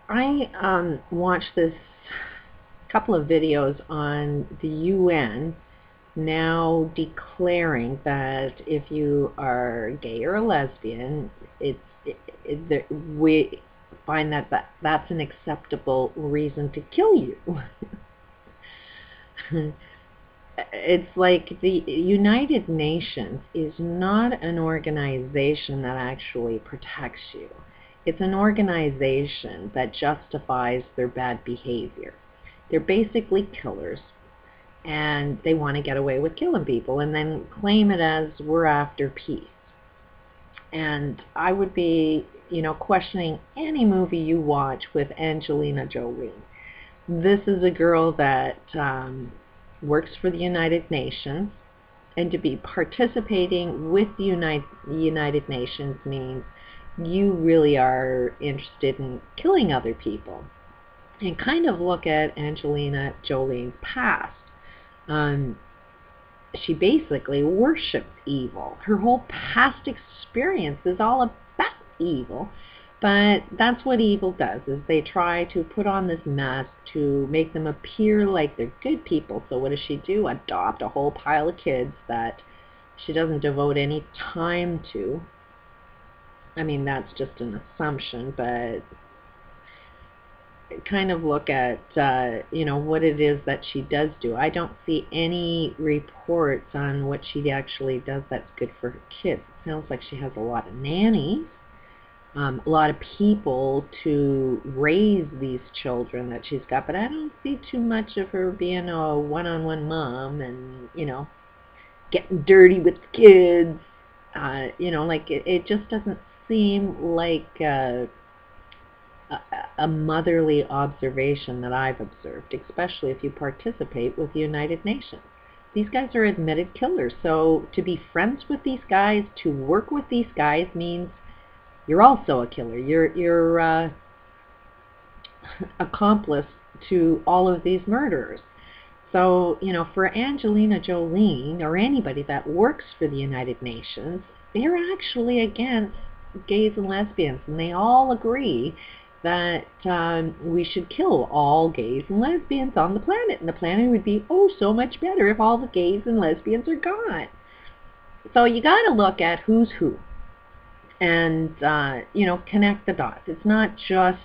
I watched this couple of videos on the UN now declaring that if you are gay or a lesbian, we find that's an acceptable reason to kill you. It's like the United Nations is not an organization that actually protects you. It's an organization that justifies their bad behavior. They're basically killers, and they want to get away with killing people and then claim it as we're after peace. And I would be, questioning any movie you watch with Angelina Jolie. This is a girl that works for the United Nations, and to be participating with the United Nations means you really are interested in killing other people. And kind of look at Angelina Jolie's past. She basically worships evil. Her whole past experience is all about evil. But that's what evil does, is they try to put on this mask to make them appear like they're good people. So what does she do? Adopt a whole pile of kids that she doesn't devote any time to. I mean, that's just an assumption, but kind of look at, what it is that she does do. I don't see any reports on what she actually does that's good for her kids. It sounds like she has a lot of nannies. A lot of people to raise these children that she's got, but I don't see too much of her being a one-on-one mom and, getting dirty with the kids. Like it just doesn't seem like a motherly observation that I've observed, especially if you participate with the United Nations. These guys are admitted killers, so to be friends with these guys, to work with these guys means you're also a killer. You're accomplice to all of these murderers. So, for Angelina Jolie or anybody that works for the United Nations, they're actually against gays and lesbians, and they all agree that we should kill all gays and lesbians on the planet, and the planet would be so much better if all the gays and lesbians are gone. So you got to look at who's who, and connect the dots. It's not just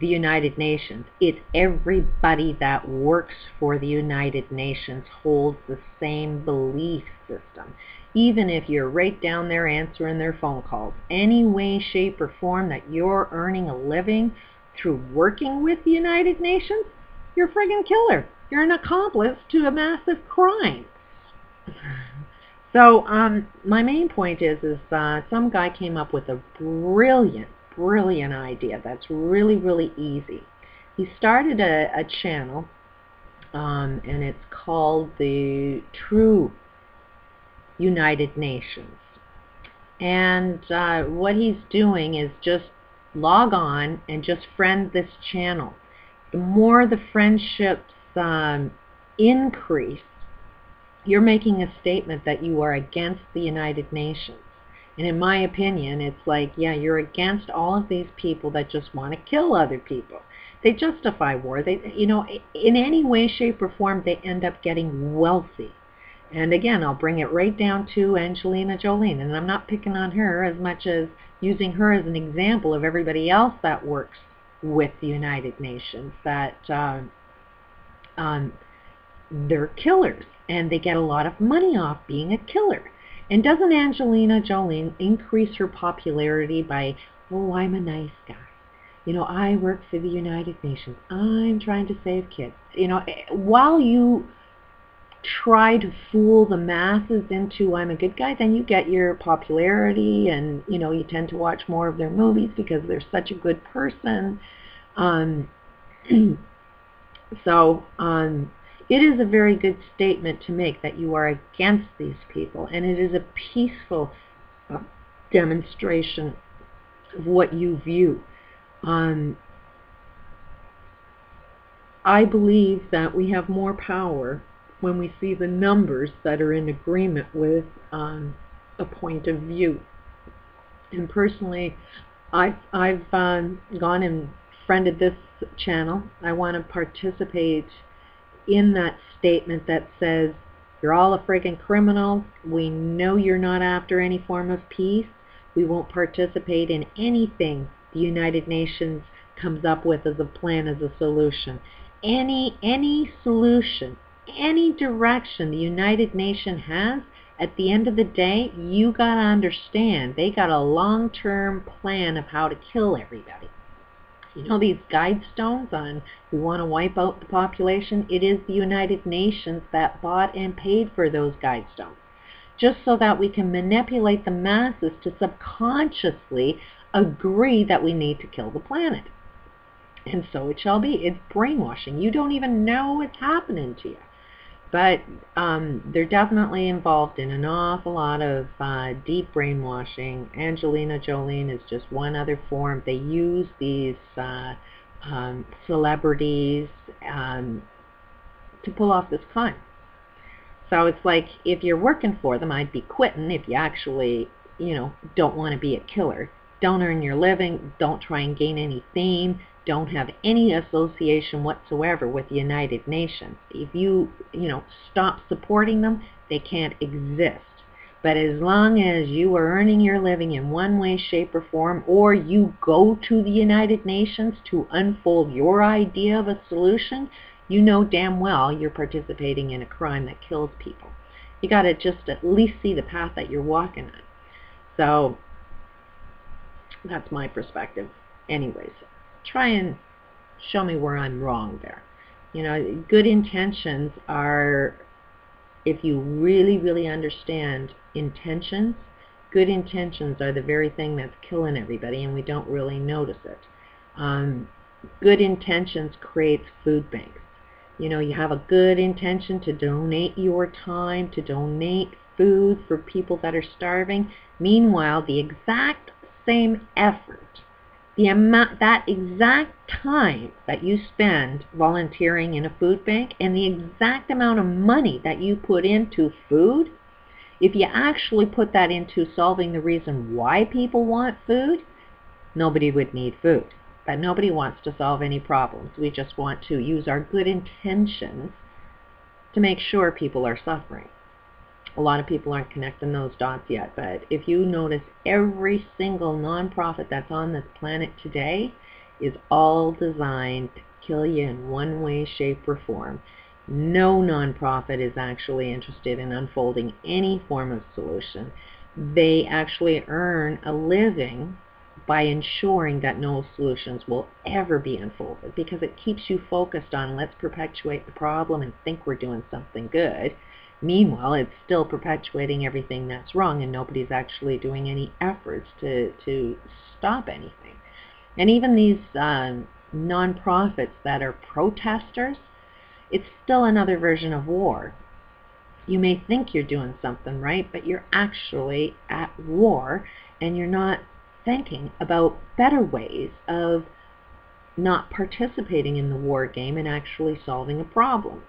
the United Nations. It's everybody that works for the United Nations holds the same belief system. Even if you're right down there answering their phone calls, any way, shape, or form that you're earning a living through working with the United Nations, you're a friggin' killer. You're an accomplice to a massive crime. So my main point is some guy came up with a brilliant idea that's really, really easy. He started a channel, and it's called the True United Nations. And what he's doing is just log on and just friend this channel. The more the friendships increase, you're making a statement that you are against the United Nations. And in my opinion, it's like, yeah, you're against all of these people that just want to kill other people. They justify war. They, in any way, shape, or form, they end up getting wealthy. And again, I'll bring it right down to Angelina Jolie. And I'm not picking on her as much as using her as an example of everybody else that works with the United Nations, that they're killers, and they get a lot of money off being a killer. And doesn't Angelina Jolie increase her popularity by, I'm a nice guy. I work for the United Nations. I'm trying to save kids. While you try to fool the masses into I'm a good guy, then you get your popularity, and, you tend to watch more of their movies because they're such a good person. It is a very good statement to make that you are against these people, and it is a peaceful demonstration of what you view. I believe that we have more power when we see the numbers that are in agreement with a point of view. And personally, I've gone and friended this channel. I want to participate in that statement that says, you're all a friggin' criminal. We know you're not after any form of peace. We won't participate in anything the United Nations comes up with as a plan, as a solution. Any solution, any direction the United Nations has, at the end of the day, you gotta understand, they got a long-term plan of how to kill everybody. You know these guide stones on we want to wipe out the population? It is the United Nations that bought and paid for those guide stones, just so that we can manipulate the masses to subconsciously agree that we need to kill the planet. And so it shall be. It's brainwashing. You don't even know what's happening to you. But they're definitely involved in an awful lot of deep brainwashing. Angelina Jolie is just one other form. They use these celebrities to pull off this crime. So it's like, if you're working for them, I'd be quitting if you actually, don't want to be a killer. Don't earn your living. Don't try and gain any fame. Don't have any association whatsoever with the United Nations. If you, stop supporting them, they can't exist. But as long as you are earning your living in one way, shape, or form, or you go to the United Nations to unfold your idea of a solution, you know damn well you're participating in a crime that kills people. You got to just at least see the path that you're walking on. So that's my perspective. Anyways, try and show me where I'm wrong there. Good intentions are, if you really, really understand intentions, good intentions are the very thing that's killing everybody, and we don't really notice it. Good intentions creates food banks. You have a good intention to donate your time, to donate food for people that are starving. Meanwhile, the exact same effort, that exact time that you spend volunteering in a food bank, and the exact amount of money that you put into food, if you actually put that into solving the reason why people want food, nobody would need food. But nobody wants to solve any problems. We just want to use our good intentions to make sure people are suffering. A lot of people aren't connecting those dots yet, but if you notice, every single nonprofit that's on this planet today is all designed to kill you in one way, shape, or form. No nonprofit is actually interested in unfolding any form of solution. They actually earn a living by ensuring that no solutions will ever be unfolded, because it keeps you focused on, let's perpetuate the problem and think we're doing something good. Meanwhile, it's still perpetuating everything that's wrong, and nobody's actually doing any efforts to stop anything. And even these nonprofits that are protesters, it's still another version of war. You may think you're doing something right, but you're actually at war, and you're not thinking about better ways of not participating in the war game and actually solving a problem.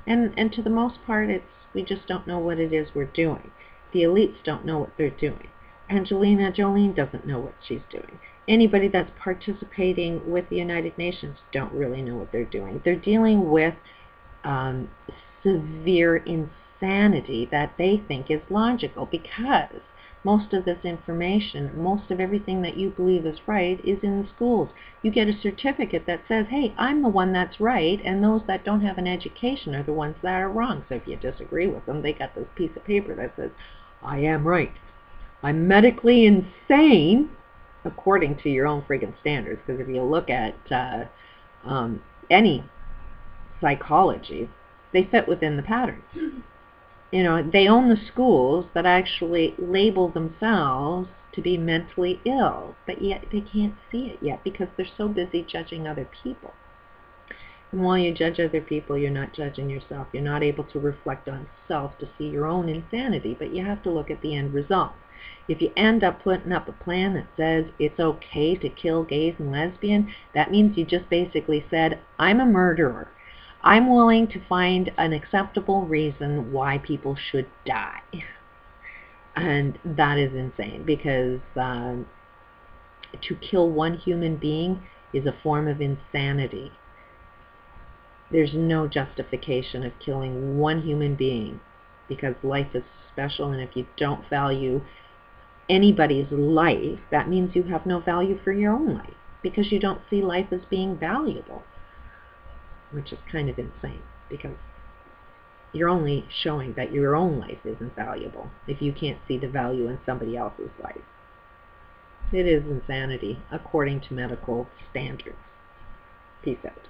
And to the most part, we just don't know what it is we're doing. The elites don't know what they're doing. Angelina Jolie doesn't know what she's doing. Anybody that's participating with the United Nations don't really know what they're doing. They're dealing with severe insanity that they think is logical, because most of this information, most of everything that you believe is right, is in the schools. You get a certificate that says, hey, I'm the one that's right, and those that don't have an education are the ones that are wrong. So if you disagree with them, they got this piece of paper that says, I am right. I'm medically insane, according to your own friggin' standards, because if you look at any psychology, they fit within the pattern. They own the schools that actually label themselves to be mentally ill, but yet they can't see it yet because they're so busy judging other people. And while you judge other people, you're not judging yourself. You're not able to reflect on self to see your own insanity, but you have to look at the end result. If you end up putting up a plan that says it's okay to kill gays and lesbians, that means you just basically said, I'm a murderer. I'm willing to find an acceptable reason why people should die. And that is insane, because to kill one human being is a form of insanity. There's no justification of killing one human being because life is special, and if you don't value anybody's life, that means you have no value for your own life because you don't see life as being valuable, which is kind of insane because you're only showing that your own life isn't valuable if you can't see the value in somebody else's life. It is insanity according to medical standards. Peace out.